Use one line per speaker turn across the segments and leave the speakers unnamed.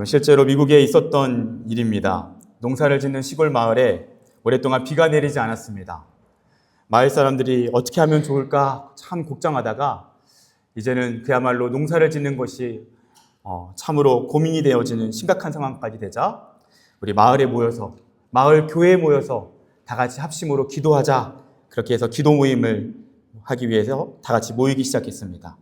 실제로 미국에 있었던 일입니다. 농사를 짓는 시골 마을에 오랫동안 비가 내리지 않았습니다. 마을 사람들이 어떻게 하면 좋을까 참 걱정하다가 이제는 그야말로 농사를 짓는 것이 참으로 고민이 되어지는 심각한 상황까지 되자 우리 마을 교회에 모여서 다 같이 합심으로 기도하자, 그렇게 해서 기도 모임을 하기 위해서 다 같이 모이기 시작했습니다.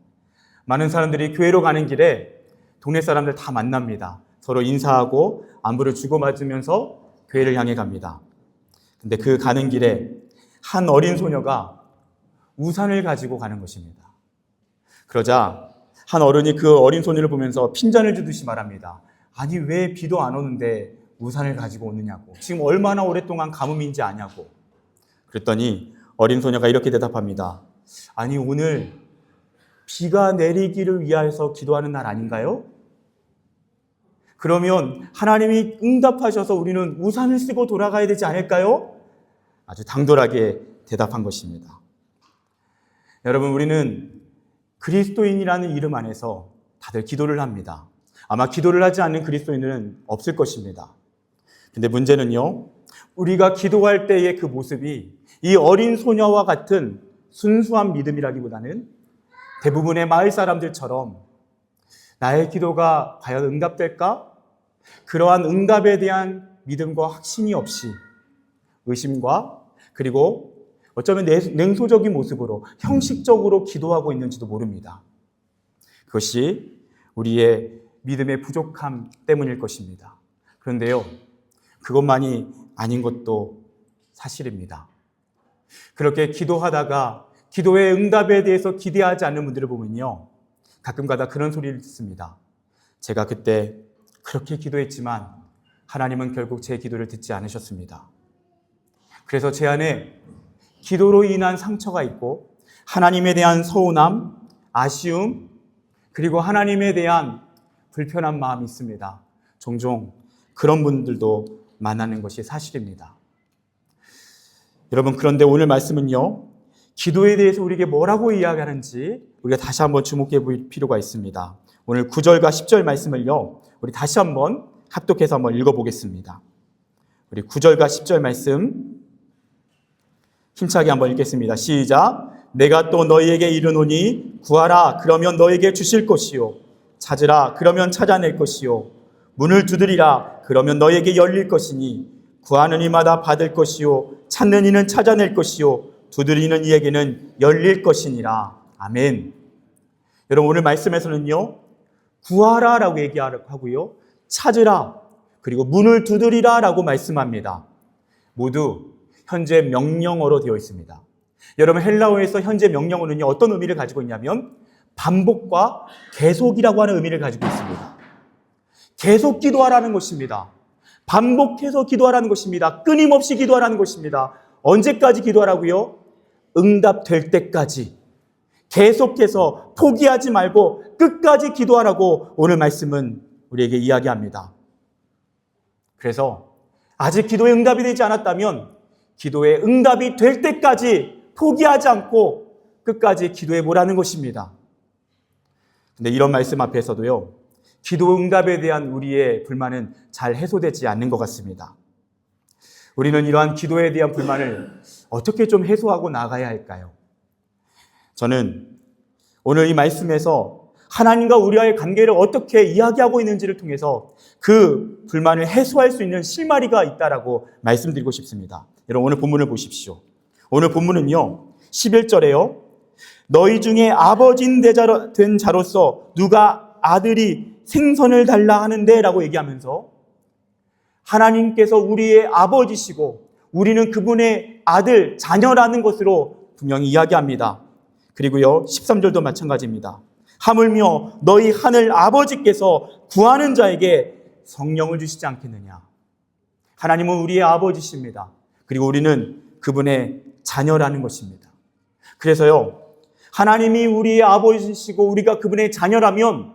많은 사람들이 교회로 가는 길에 동네 사람들 다 만납니다. 서로 인사하고 안부를 주고받으면서 교회를 향해 갑니다. 근데 그 가는 길에 한 어린 소녀가 우산을 가지고 가는 것입니다. 그러자 한 어른이 그 어린 소녀를 보면서 핀잔을 주듯이 말합니다. 아니, 왜 비도 안 오는데 우산을 가지고 오느냐고. 지금 얼마나 오랫동안 가뭄인지 아냐고. 그랬더니 어린 소녀가 이렇게 대답합니다. 아니, 오늘 비가 내리기를 위해서 기도하는 날 아닌가요? 그러면 하나님이 응답하셔서 우리는 우산을 쓰고 돌아가야 되지 않을까요? 아주 당돌하게 대답한 것입니다. 여러분, 우리는 그리스도인이라는 이름 안에서 다들 기도를 합니다. 아마 기도를 하지 않는 그리스도인은 없을 것입니다. 근데 문제는요, 우리가 기도할 때의 그 모습이 이 어린 소녀와 같은 순수한 믿음이라기보다는 대부분의 마을 사람들처럼 나의 기도가 과연 응답될까? 그러한 응답에 대한 믿음과 확신이 없이 의심과 그리고 어쩌면 냉소적인 모습으로 형식적으로 기도하고 있는지도 모릅니다. 그것이 우리의 믿음의 부족함 때문일 것입니다. 그런데요, 그것만이 아닌 것도 사실입니다. 그렇게 기도하다가 기도의 응답에 대해서 기대하지 않는 분들을 보면요, 가끔가다 그런 소리를 듣습니다. 제가 그때 그렇게 기도했지만 하나님은 결국 제 기도를 듣지 않으셨습니다. 그래서 제 안에 기도로 인한 상처가 있고 하나님에 대한 서운함, 아쉬움, 그리고 하나님에 대한 불편한 마음이 있습니다. 종종 그런 분들도 만나는 것이 사실입니다. 여러분, 그런데 오늘 말씀은요, 기도에 대해서 우리에게 뭐라고 이야기하는지 우리가 다시 한번 주목해 볼 필요가 있습니다. 오늘 9절과 10절 말씀을요, 우리 다시 한번 합독해서 한번 읽어보겠습니다. 우리 9절과 10절 말씀 힘차게 한번 읽겠습니다. 시작. 내가 또 너희에게 이르노니 구하라 그러면 너희에게 주실 것이요, 찾으라 그러면 찾아낼 것이요, 문을 두드리라 그러면 너희에게 열릴 것이니 구하는 이마다 받을 것이요, 찾는 이는 찾아낼 것이요, 두드리는 이에게는 열릴 것이니라. 아멘. 여러분, 오늘 말씀에서는요, 구하라 라고 얘기하고요, 찾으라 그리고 문을 두드리라 라고 말씀합니다. 모두 현재 명령어로 되어 있습니다. 여러분, 헬라어에서 현재 명령어는요, 어떤 의미를 가지고 있냐면 반복과 계속이라고 하는 의미를 가지고 있습니다. 계속 기도하라는 것입니다. 반복해서 기도하라는 것입니다. 끊임없이 기도하라는 것입니다. 언제까지 기도하라고요? 응답될 때까지 계속해서 포기하지 말고 끝까지 기도하라고 오늘 말씀은 우리에게 이야기합니다. 그래서 아직 기도에 응답이 되지 않았다면 기도에 응답이 될 때까지 포기하지 않고 끝까지 기도해 보라는 것입니다. 근데 이런 말씀 앞에서도요, 기도 응답에 대한 우리의 불만은 잘 해소되지 않는 것 같습니다. 우리는 이러한 기도에 대한 불만을 어떻게 좀 해소하고 나가야 할까요? 저는 오늘 이 말씀에서 하나님과 우리와의 관계를 어떻게 이야기하고 있는지를 통해서 그 불만을 해소할 수 있는 실마리가 있다라고 말씀드리고 싶습니다. 여러분, 오늘 본문을 보십시오. 오늘 본문은요, 11절에요. 너희 중에 아버지인 된 자로서 누가 아들이 생선을 달라 하는데 라고 얘기하면서 하나님께서 우리의 아버지시고 우리는 그분의 아들, 자녀라는 것으로 분명히 이야기합니다. 그리고요, 13절도 마찬가지입니다. 하물며 너희 하늘 아버지께서 구하는 자에게 성령을 주시지 않겠느냐. 하나님은 우리의 아버지십니다. 그리고 우리는 그분의 자녀라는 것입니다. 그래서요, 하나님이 우리의 아버지시고 우리가 그분의 자녀라면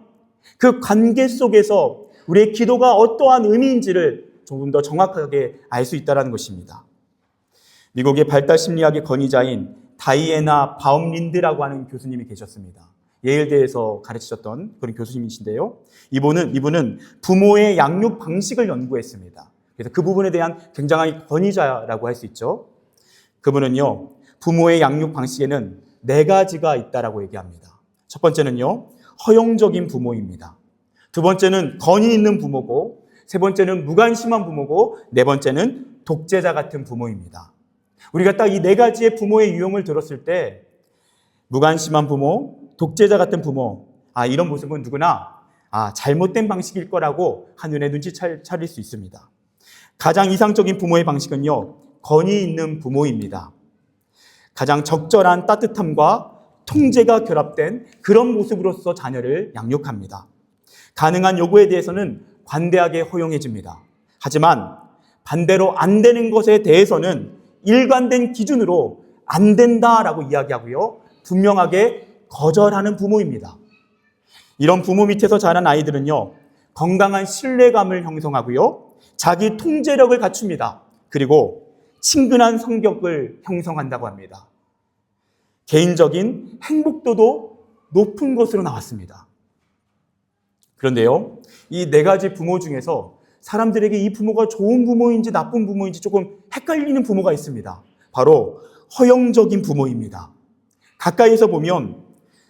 그 관계 속에서 우리의 기도가 어떠한 의미인지를 조금 더 정확하게 알 수 있다는 것입니다. 미국의 발달 심리학의 권위자인 다이애나 바움린드라고 하는 교수님이 계셨습니다. 예일대에서 가르치셨던 그런 교수님이신데요. 이분은 부모의 양육 방식을 연구했습니다. 그래서 그 부분에 대한 굉장히 권위자라고 할 수 있죠. 그분은요, 부모의 양육 방식에는 4가지가 있다라고 얘기합니다. 첫 번째는요, 허용적인 부모입니다. 두 번째는 권위 있는 부모고, 세 번째는 무관심한 부모고, 네 번째는 독재자 같은 부모입니다. 우리가 딱 이 4가지의 부모의 유형을 들었을 때 무관심한 부모, 독재자 같은 부모, 이런 모습은 누구나 잘못된 방식일 거라고 한눈에 눈치차릴 수 있습니다. 가장 이상적인 부모의 방식은요, 권위 있는 부모입니다. 가장 적절한 따뜻함과 통제가 결합된 그런 모습으로서 자녀를 양육합니다. 가능한 요구에 대해서는 관대하게 허용해 줍니다. 하지만 반대로 안 되는 것에 대해서는 일관된 기준으로 안 된다라고 이야기하고요, 분명하게 거절하는 부모입니다. 이런 부모 밑에서 자란 아이들은요, 건강한 신뢰감을 형성하고요, 자기 통제력을 갖춥니다. 그리고 친근한 성격을 형성한다고 합니다. 개인적인 행복도도 높은 것으로 나왔습니다. 그런데요, 이 4가지 부모 중에서 사람들에게 이 부모가 좋은 부모인지 나쁜 부모인지 조금 헷갈리는 부모가 있습니다. 바로 허용적인 부모입니다. 가까이에서 보면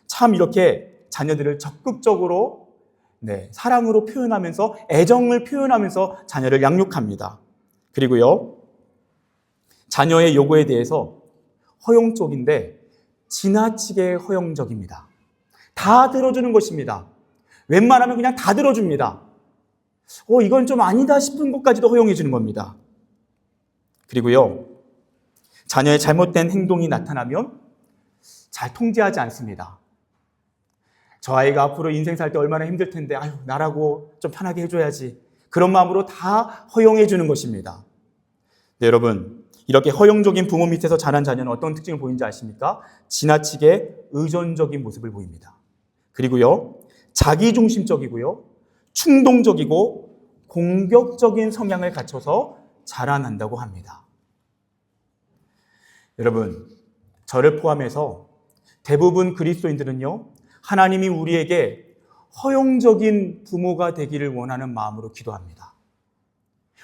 참 이렇게 자녀들을 적극적으로 사랑으로 표현하면서 애정을 표현하면서 자녀를 양육합니다. 그리고요, 자녀의 요구에 대해서 허용적인데 지나치게 허용적입니다. 다 들어주는 것입니다. 웬만하면 그냥 다 들어줍니다. 이건 좀 아니다 싶은 것까지도 허용해 주는 겁니다. 그리고요, 자녀의 잘못된 행동이 나타나면 잘 통제하지 않습니다. 저 아이가 앞으로 인생 살 때 얼마나 힘들 텐데, 나라고 좀 편하게 해줘야지. 그런 마음으로 다 허용해 주는 것입니다. 네, 여러분, 이렇게 허용적인 부모 밑에서 자란 자녀는 어떤 특징을 보이는지 아십니까? 지나치게 의존적인 모습을 보입니다. 그리고요, 자기중심적이고요, 충동적이고 공격적인 성향을 갖춰서 자라난다고 합니다. 여러분, 저를 포함해서 대부분 그리스도인들은요, 하나님이 우리에게 허용적인 부모가 되기를 원하는 마음으로 기도합니다.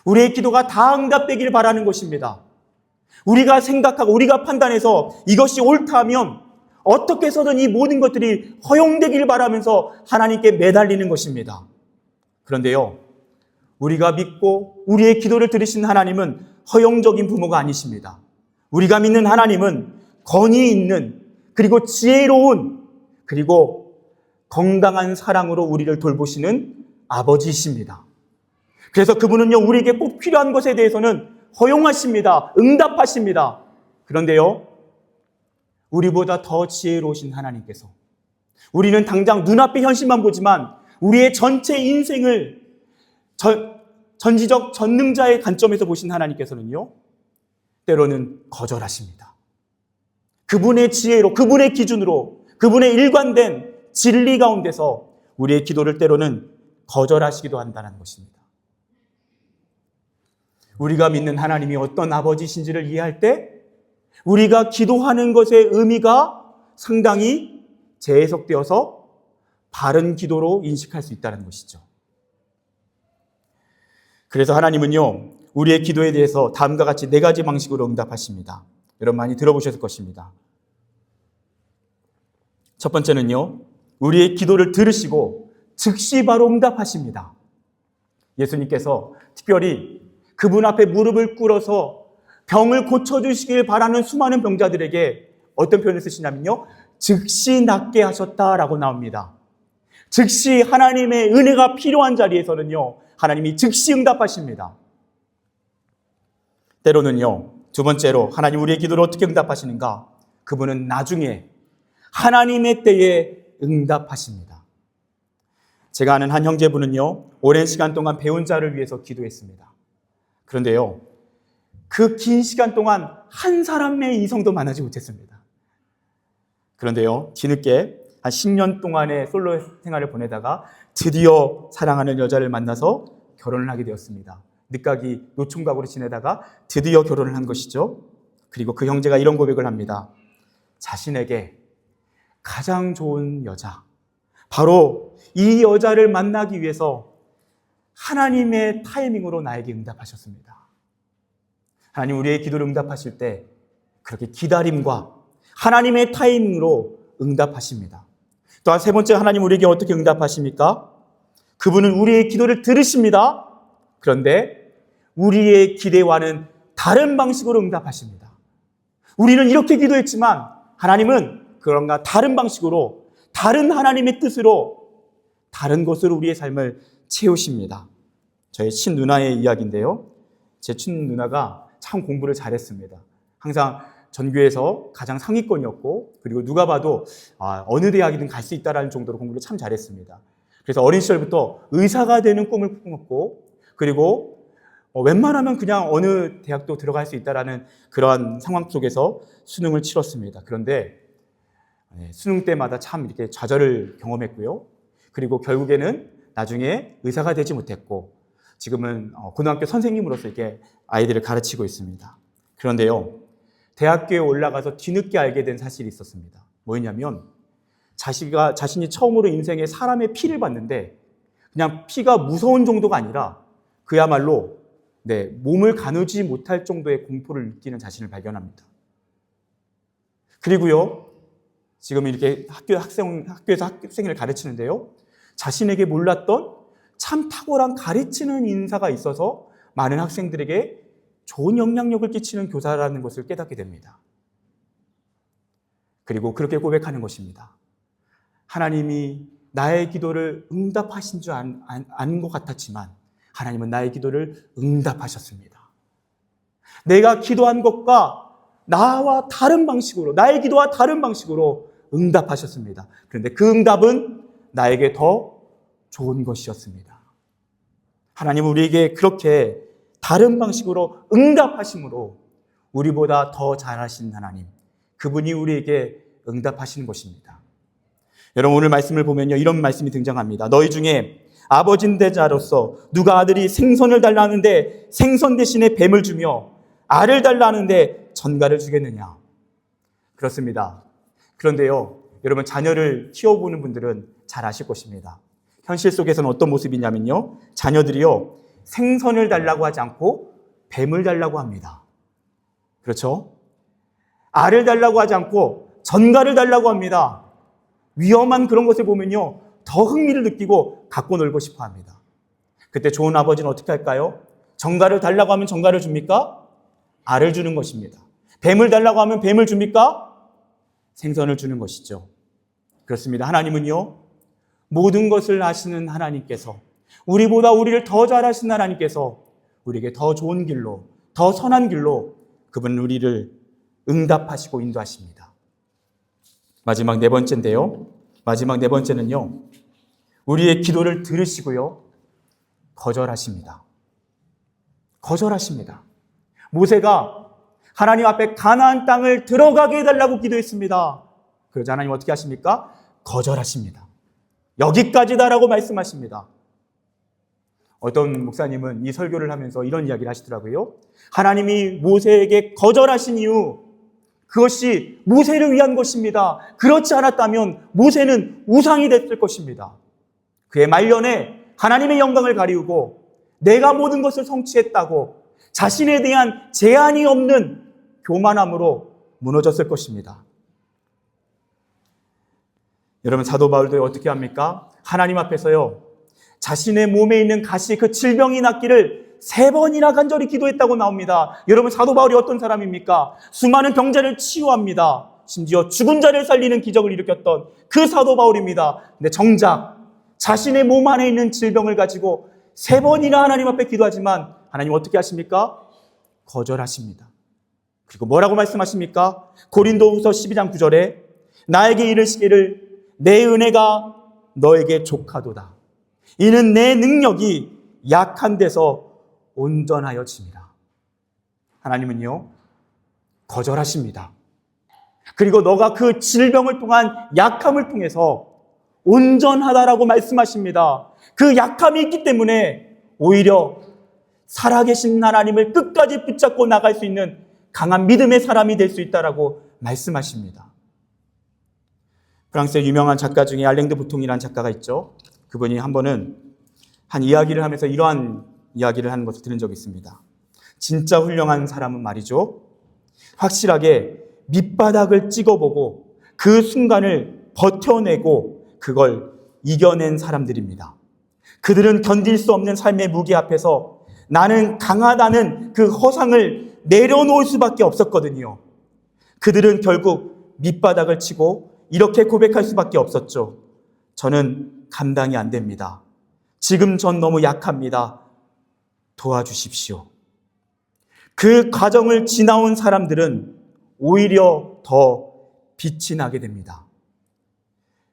우리의 기도가 다 응답되기를 바라는 것입니다. 우리가 생각하고 우리가 판단해서 이것이 옳다 하면 어떻게 해서든 이 모든 것들이 허용되기를 바라면서 하나님께 매달리는 것입니다. 그런데요, 우리가 믿고 우리의 기도를 들으신 하나님은 허용적인 부모가 아니십니다. 우리가 믿는 하나님은 권위 있는, 그리고 지혜로운, 그리고 건강한 사랑으로 우리를 돌보시는 아버지이십니다. 그래서 그분은요, 우리에게 꼭 필요한 것에 대해서는 허용하십니다. 응답하십니다. 그런데요, 우리보다 더 지혜로우신 하나님께서, 우리는 당장 눈앞의 현실만 보지만 우리의 전체 인생을 전지적 전능자의 관점에서 보신 하나님께서는요, 때로는 거절하십니다. 그분의 지혜로, 그분의 기준으로, 그분의 일관된 진리 가운데서 우리의 기도를 때로는 거절하시기도 한다는 것입니다. 우리가 믿는 하나님이 어떤 아버지신지를 이해할 때 우리가 기도하는 것의 의미가 상당히 재해석되어서 바른 기도로 인식할 수 있다는 것이죠. 그래서 하나님은요, 우리의 기도에 대해서 다음과 같이 4가지 방식으로 응답하십니다. 여러분 많이 들어보셨을 것입니다. 첫 번째는요, 우리의 기도를 들으시고 즉시 바로 응답하십니다. 예수님께서 특별히 그분 앞에 무릎을 꿇어서 병을 고쳐주시길 바라는 수많은 병자들에게 어떤 표현을 쓰시냐면요, 즉시 낫게 하셨다라고 나옵니다. 즉시 하나님의 은혜가 필요한 자리에서는요, 하나님이 즉시 응답하십니다. 때로는요, 두 번째로 하나님 우리의 기도를 어떻게 응답하시는가? 그분은 나중에 하나님의 때에 응답하십니다. 제가 아는 한 형제분은요, 오랜 시간 동안 배운 자를 위해서 기도했습니다. 그런데요, 그 긴 시간 동안 한 사람의 이성도 만나지 못했습니다. 그런데요, 뒤늦게 한 10년 동안의 솔로 생활을 보내다가 드디어 사랑하는 여자를 만나서 결혼을 하게 되었습니다. 늦가기 노총각으로 지내다가 드디어 결혼을 한 것이죠. 그리고 그 형제가 이런 고백을 합니다. 자신에게 가장 좋은 여자, 바로 이 여자를 만나기 위해서 하나님의 타이밍으로 나에게 응답하셨습니다. 하나님 우리의 기도를 응답하실 때 그렇게 기다림과 하나님의 타이밍으로 응답하십니다. 또한 세 번째, 하나님 우리에게 어떻게 응답하십니까? 그분은 우리의 기도를 들으십니다. 그런데 우리의 기대와는 다른 방식으로 응답하십니다. 우리는 이렇게 기도했지만 하나님은 그런가 다른 방식으로, 다른 하나님의 뜻으로, 다른 것으로 우리의 삶을 채우십니다. 저의 친누나의 이야기인데요. 제 친누나가 참 공부를 잘했습니다. 항상 전교에서 가장 상위권이었고, 그리고 누가 봐도 어느 대학이든 갈 수 있다라는 정도로 공부를 참 잘했습니다. 그래서 어린 시절부터 의사가 되는 꿈을 꾸었고, 그리고 웬만하면 그냥 어느 대학도 들어갈 수 있다라는 그러한 상황 속에서 수능을 치렀습니다. 그런데 수능 때마다 참 이렇게 좌절을 경험했고요. 그리고 결국에는 나중에 의사가 되지 못했고, 지금은 고등학교 선생님으로서 이렇게 아이들을 가르치고 있습니다. 그런데요, 대학교에 올라가서 뒤늦게 알게 된 사실이 있었습니다. 뭐였냐면, 자신이 처음으로 인생에 사람의 피를 봤는데, 그냥 피가 무서운 정도가 아니라 그야말로 몸을 가누지 못할 정도의 공포를 느끼는 자신을 발견합니다. 그리고요, 지금 이렇게 학교에서 학생을 가르치는데요, 자신에게 몰랐던 참 탁월한 가르치는 인사가 있어서 많은 학생들에게 좋은 영향력을 끼치는 교사라는 것을 깨닫게 됩니다. 그리고 그렇게 고백하는 것입니다. 하나님이 나의 기도를 응답하신 줄 아는 것 같았지만 하나님은 나의 기도를 응답하셨습니다. 내가 기도한 것과 나의 기도와 다른 방식으로 응답하셨습니다. 그런데 그 응답은 나에게 더 좋은 것이었습니다. 하나님은 우리에게 그렇게 다른 방식으로 응답하심으로 우리보다 더 잘하신 하나님, 그분이 우리에게 응답하시는 것입니다. 여러분, 오늘 말씀을 보면요, 이런 말씀이 등장합니다. 너희 중에 아버지인 자로서 누가 아들이 생선을 달라 하는데 생선 대신에 뱀을 주며 알을 달라 하는데 전갈을 주겠느냐? 그렇습니다. 그런데요, 여러분, 자녀를 키워보는 분들은 잘 아실 것입니다. 현실 속에서는 어떤 모습이냐면요, 자녀들이요, 생선을 달라고 하지 않고 뱀을 달라고 합니다. 그렇죠? 알을 달라고 하지 않고 전갈을 달라고 합니다. 위험한 그런 것을 보면요, 더 흥미를 느끼고 갖고 놀고 싶어 합니다. 그때 좋은 아버지는 어떻게 할까요? 전갈을 달라고 하면 전갈을 줍니까? 알을 주는 것입니다. 뱀을 달라고 하면 뱀을 줍니까? 생선을 주는 것이죠. 그렇습니다. 하나님은요, 모든 것을 아시는 하나님께서, 우리보다 우리를 더 잘하신 하나님께서 우리에게 더 좋은 길로, 더 선한 길로 그분은 우리를 응답하시고 인도하십니다. 마지막 네 번째는요, 우리의 기도를 들으시고요, 거절하십니다. 모세가 하나님 앞에 가나안 땅을 들어가게 해달라고 기도했습니다. 그러자 하나님 어떻게 하십니까? 거절하십니다. 여기까지다라고 말씀하십니다. 어떤 목사님은 이 설교를 하면서 이런 이야기를 하시더라고요. 하나님이 모세에게 거절하신 이유, 그것이 모세를 위한 것입니다. 그렇지 않았다면 모세는 우상이 됐을 것입니다. 그의 말년에 하나님의 영광을 가리우고 내가 모든 것을 성취했다고 자신에 대한 제한이 없는 교만함으로 무너졌을 것입니다. 여러분, 사도 바울도 어떻게 합니까? 하나님 앞에서요, 자신의 몸에 있는 가시, 그 질병이 낫기를 3번이나 간절히 기도했다고 나옵니다. 여러분, 사도 바울이 어떤 사람입니까? 수많은 병자를 치유합니다. 심지어 죽은 자를 살리는 기적을 일으켰던 그 사도 바울입니다. 근데 정작 자신의 몸 안에 있는 질병을 가지고 3번이나 하나님 앞에 기도하지만 하나님 어떻게 하십니까? 거절하십니다. 그리고 뭐라고 말씀하십니까? 고린도후서 12장 9절에 나에게 이르시기를 내 은혜가 너에게 족하도다. 이는 내 능력이 약한 데서 온전하여집니다. 하나님은요, 거절하십니다. 그리고 너가 그 질병을 통한 약함을 통해서 온전하다라고 말씀하십니다. 그 약함이 있기 때문에 오히려 살아계신 하나님을 끝까지 붙잡고 나갈 수 있는 강한 믿음의 사람이 될 수 있다라고 말씀하십니다. 프랑스의 유명한 작가 중에 알랭드 부통이라는 작가가 있죠. 그분이 한 번은 한 이야기를 하면서 이러한 이야기를 하는 것을 들은 적이 있습니다. 진짜 훌륭한 사람은 말이죠, 확실하게 밑바닥을 찍어보고 그 순간을 버텨내고 그걸 이겨낸 사람들입니다. 그들은 견딜 수 없는 삶의 무게 앞에서 나는 강하다는 그 허상을 내려놓을 수밖에 없었거든요. 그들은 결국 밑바닥을 치고 이렇게 고백할 수밖에 없었죠. 저는 감당이 안 됩니다. 지금 전 너무 약합니다. 도와주십시오. 그 과정을 지나온 사람들은 오히려 더 빛이 나게 됩니다.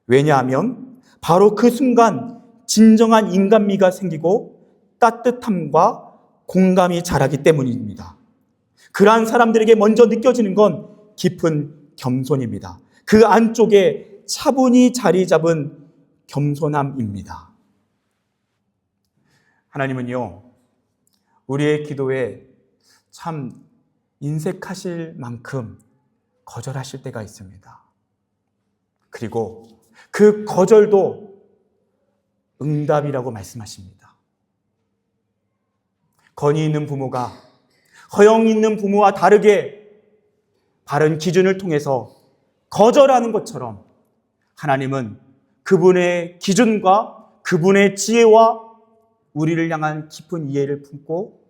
왜냐하면 바로 그 순간 진정한 인간미가 생기고 따뜻함과 공감이 자라기 때문입니다. 그러한 사람들에게 먼저 느껴지는 건 깊은 겸손입니다. 그 안쪽에 차분히 자리 잡은 겸손함입니다. 하나님은요, 우리의 기도에 참 인색하실 만큼 거절하실 때가 있습니다. 그리고 그 거절도 응답이라고 말씀하십니다. 권위 있는 부모가 허영 있는 부모와 다르게 바른 기준을 통해서 거절하는 것처럼 하나님은 그분의 기준과 그분의 지혜와 우리를 향한 깊은 이해를 품고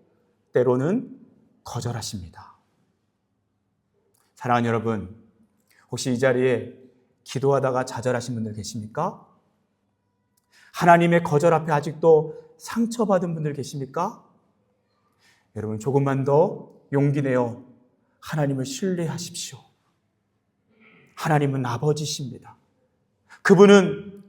때로는 거절하십니다. 사랑하는 여러분, 혹시 이 자리에 기도하다가 좌절하신 분들 계십니까? 하나님의 거절 앞에 아직도 상처받은 분들 계십니까? 여러분, 조금만 더 용기 내어 하나님을 신뢰하십시오. 하나님은 아버지십니다. 그분은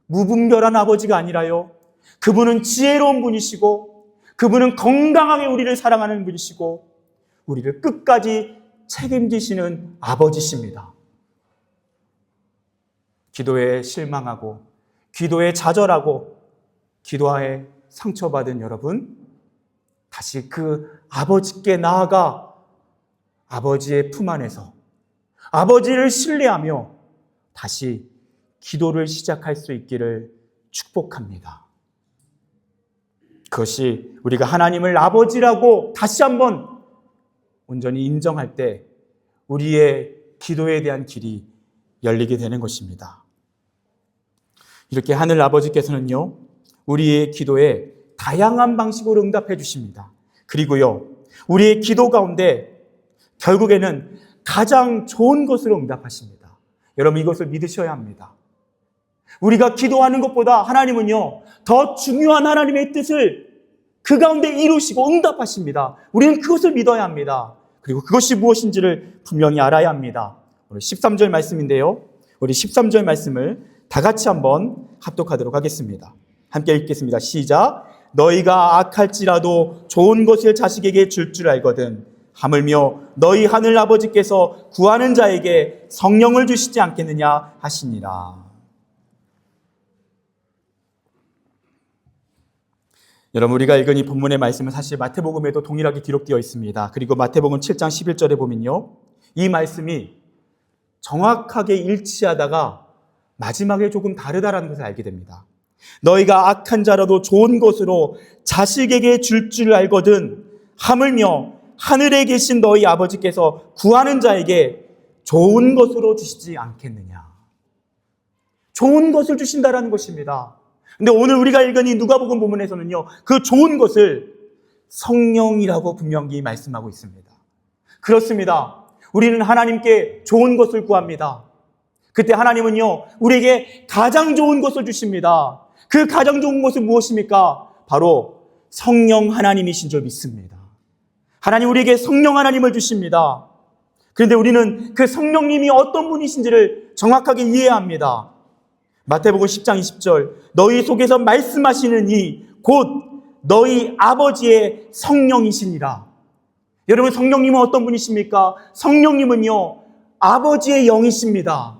무분별한 아버지가 아니라요, 그분은 지혜로운 분이시고 그분은 건강하게 우리를 사랑하는 분이시고 우리를 끝까지 책임지시는 아버지십니다. 기도에 실망하고 기도에 좌절하고 기도에 상처받은 여러분, 다시 그 아버지께 나아가 아버지의 품 안에서 아버지를 신뢰하며 다시 기도를 시작할 수 있기를 축복합니다. 그것이 우리가 하나님을 아버지라고 다시 한번 온전히 인정할 때 우리의 기도에 대한 길이 열리게 되는 것입니다. 이렇게 하늘 아버지께서는요, 우리의 기도에 다양한 방식으로 응답해 주십니다. 그리고요, 우리의 기도 가운데 결국에는 가장 좋은 것으로 응답하십니다. 여러분, 이것을 믿으셔야 합니다. 우리가 기도하는 것보다 하나님은요, 더 중요한 하나님의 뜻을 그 가운데 이루시고 응답하십니다. 우리는 그것을 믿어야 합니다. 그리고 그것이 무엇인지를 분명히 알아야 합니다. 오늘 13절 말씀인데요, 우리 13절 말씀을 다 같이 한번 합독하도록 하겠습니다. 함께 읽겠습니다. 시작. 너희가 악할지라도 좋은 것을 자식에게 줄 줄 알거든 하물며 너희 하늘 아버지께서 구하는 자에게 성령을 주시지 않겠느냐 하시니라. 여러분, 우리가 읽은 이 본문의 말씀은 사실 마태복음에도 동일하게 기록되어 있습니다. 그리고 마태복음 7장 11절에 보면요, 이 말씀이 정확하게 일치하다가 마지막에 조금 다르다라는 것을 알게 됩니다. 너희가 악한 자라도 좋은 것으로 자식에게 줄 줄 알거든 하물며 하늘에 계신 너희 아버지께서 구하는 자에게 좋은 것으로 주시지 않겠느냐. 좋은 것을 주신다라는 것입니다. 근데 오늘 우리가 읽은 이 누가복음 본문에서는요, 그 좋은 것을 성령이라고 분명히 말씀하고 있습니다. 그렇습니다. 우리는 하나님께 좋은 것을 구합니다. 그때 하나님은요, 우리에게 가장 좋은 것을 주십니다. 그 가장 좋은 것은 무엇입니까? 바로 성령 하나님이신 줄 믿습니다. 하나님 우리에게 성령 하나님을 주십니다. 그런데 우리는 그 성령님이 어떤 분이신지를 정확하게 이해해야 합니다. 마태복음 10장 20절, 너희 속에서 말씀하시는 이 곧 너희 아버지의 성령이시니라. 여러분, 성령님은 어떤 분이십니까? 성령님은요, 아버지의 영이십니다.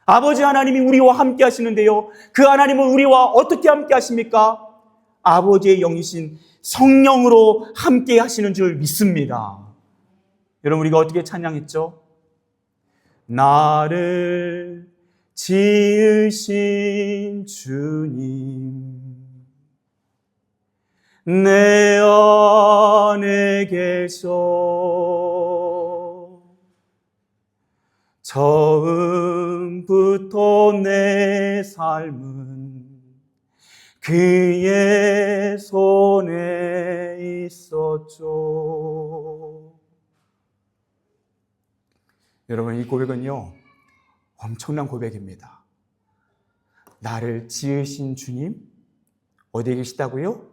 아버지 하나님이 우리와 함께 하시는데요, 그 하나님은 우리와 어떻게 함께 하십니까? 아버지의 영이신 성령으로 함께 하시는 줄 믿습니다. 여러분, 우리가 어떻게 찬양했죠? 나를 지으신 주님, 내 안에 계셔. 처음부터 내 삶은 그의 손에 있었죠. 여러분, 이 고백은요, 엄청난 고백입니다. 나를 지으신 주님, 어디에 계시다고요?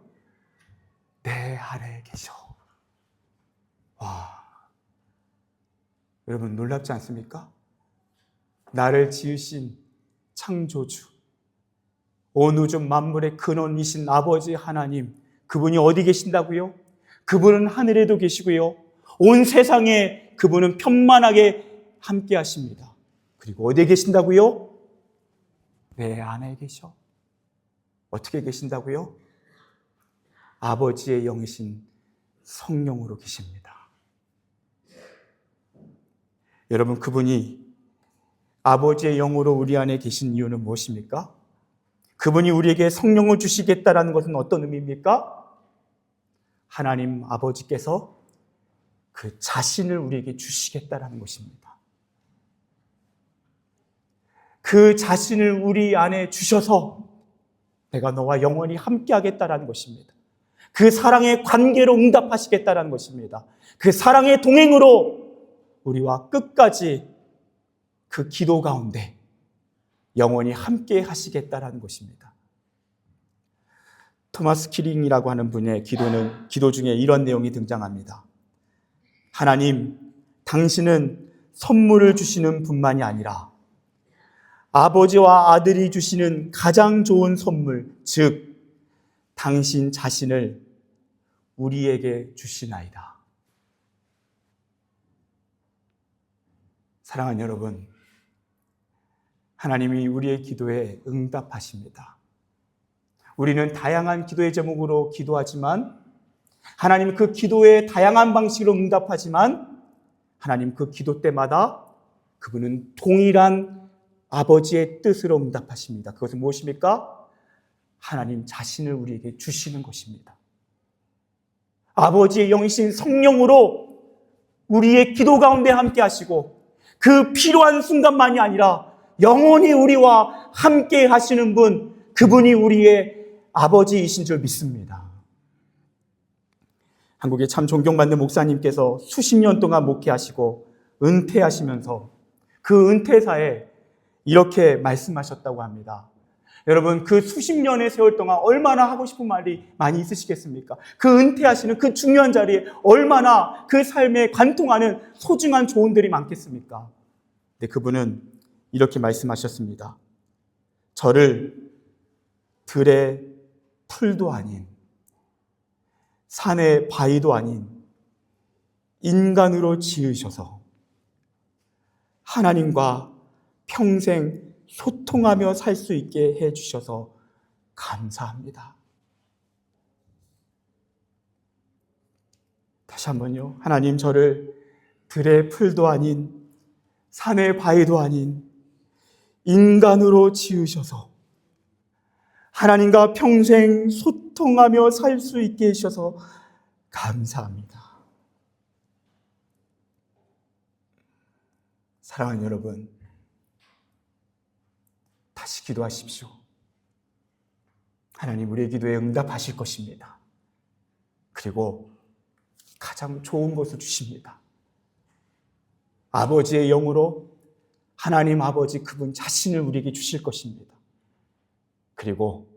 내 아래에 계셔. 와, 여러분 놀랍지 않습니까? 나를 지으신 창조주, 온 우주 만물의 근원이신 아버지 하나님, 그분이 어디 계신다고요? 그분은 하늘에도 계시고요, 온 세상에 그분은 편만하게 함께 하십니다. 그리고 어디에 계신다고요? 내 안에 계셔. 어떻게 계신다고요? 아버지의 영이신 성령으로 계십니다. 여러분, 그분이 아버지의 영으로 우리 안에 계신 이유는 무엇입니까? 그분이 우리에게 성령을 주시겠다라는 것은 어떤 의미입니까? 하나님 아버지께서 그 자신을 우리에게 주시겠다라는 것입니다. 그 자신을 우리 안에 주셔서 내가 너와 영원히 함께 하겠다라는 것입니다. 그 사랑의 관계로 응답하시겠다라는 것입니다. 그 사랑의 동행으로 우리와 끝까지 그 기도 가운데 영원히 함께 하시겠다라는 것입니다. 토마스 키링이라고 하는 분의 기도 중에 이런 내용이 등장합니다. 하나님, 당신은 선물을 주시는 분만이 아니라 아버지와 아들이 주시는 가장 좋은 선물, 즉 당신 자신을 우리에게 주시나이다. 사랑하는 여러분, 하나님이 우리의 기도에 응답하십니다. 우리는 다양한 기도의 제목으로 기도하지만, 하나님 그 기도에 다양한 방식으로 응답하지만, 하나님 그 기도 때마다 그분은 동일한 아버지의 뜻으로 응답하십니다. 그것은 무엇입니까? 하나님 자신을 우리에게 주시는 것입니다. 아버지의 영이신 성령으로 우리의 기도 가운데 함께 하시고, 그 필요한 순간만이 아니라 영원히 우리와 함께 하시는 분, 그분이 우리의 아버지이신 줄 믿습니다. 한국에 참 존경받는 목사님께서 수십 년 동안 목회하시고 은퇴하시면서 그 은퇴사에 이렇게 말씀하셨다고 합니다. 여러분, 그 수십 년의 세월 동안 얼마나 하고 싶은 말이 많이 있으시겠습니까? 그 은퇴하시는 그 중요한 자리에 얼마나 그 삶에 관통하는 소중한 조언들이 많겠습니까? 근데 그분은 이렇게 말씀하셨습니다. 저를 들의 풀도 아닌, 산의 바위도 아닌 인간으로 지으셔서 하나님과 평생 소통하며 살 수 있게 해주셔서 감사합니다. 다시 한번요. 하나님, 저를 들의 풀도 아닌, 산의 바위도 아닌 인간으로 지으셔서 하나님과 평생 소통하며 살 수 있게 해주셔서 감사합니다. 사랑하는 여러분, 다시 기도하십시오. 하나님 우리의 기도에 응답하실 것입니다. 그리고 가장 좋은 것을 주십니다. 아버지의 영으로 하나님 아버지 그분 자신을 우리에게 주실 것입니다. 그리고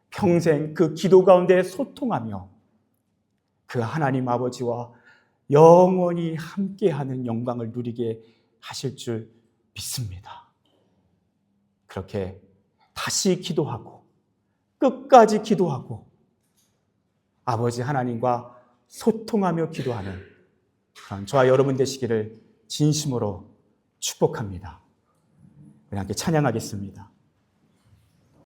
평생 그 기도 가운데 소통하며 그 하나님 아버지와 영원히 함께하는 영광을 누리게 하실 줄 믿습니다. 그렇게 다시 기도하고 끝까지 기도하고 아버지 하나님과 소통하며 기도하는 그런 저와 여러분 되시기를 진심으로 축복합니다. 우리 함께 찬양하겠습니다.